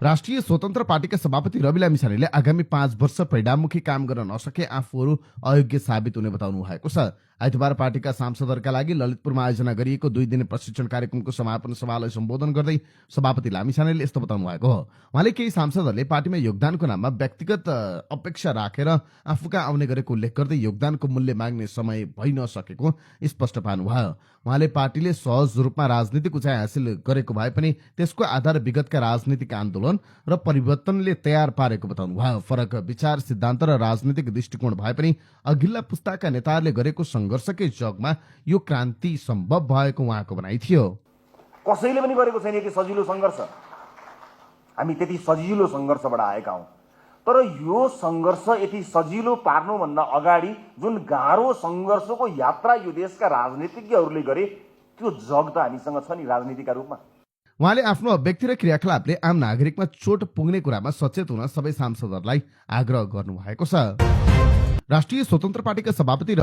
राष्ट्रिय स्वतन्त्र पार्टीका सभापति रवि लामिछानेले आगामी 5 वर्ष परिणाममुखी काम गर्न नसके आफूहरू अयोग्य साबित हुने बताउनु भएको छ। आइतबार पार्टीका सांसदहरूका लागि ललितपुरमा आयोजना गरिएको 2 दिने प्रशिक्षण कार्यक्रमको समापन सभालाई सम्बोधन गर्दै सभापति लामिछानेले यस्तो बताउनु भएको हो। उहाँले केही सांसदहरूले पार्टीमा योगदानको नाममा व्यक्तिगत अपेक्षा राखेर आफूका आउने गरेको उल्लेख गर्दै योगदानको मूल्य माग्ने समय भइ नसकेको स्पष्ट पार्नुभयो। उहाँले पार्टीले सहज रूपमा राजनीतिक उचाइ हासिल गरेको भए पनि त्यसको आधार विगतका राजनीतिक आन्दोलन र परिवर्तनले तयार पारेको बताउनुभयो। फरक विचार, सिद्धान्त र राजनीतिक दृष्टिकोण भए पनि अघिल्ला पुस्ताका नेताहरूले गरेको संघर्षकै जगमा यो क्रान्ति सम्भव भएको उहाँको भनाइ थियो। कसैले पनि गरेको छैन यति सजिलो सङ्घर्ष। हामी त्यति सजिलो सङ्घर्षबाट आएका हौँ, तर यो सङ्घर्ष यति सजिलो पार्नुभन्दा अगाडि जुन गाह्रो सङ्घर्षको यात्रा यो देशका राजनीतिज्ञहरूले गरे त्यो जग त हामीसँग छ नि राजनीतिका रूपमा। उहाँले आफ्नो व्यक्ति र क्रियाकलापले आम नागरिकमा चोट पुग्ने कुरामा सचेत हुन सबै सांसदहरूलाई आग्रह गर्नुभएको छ। राष्ट्रिय स्वतन्त्र पार्टीका सभापति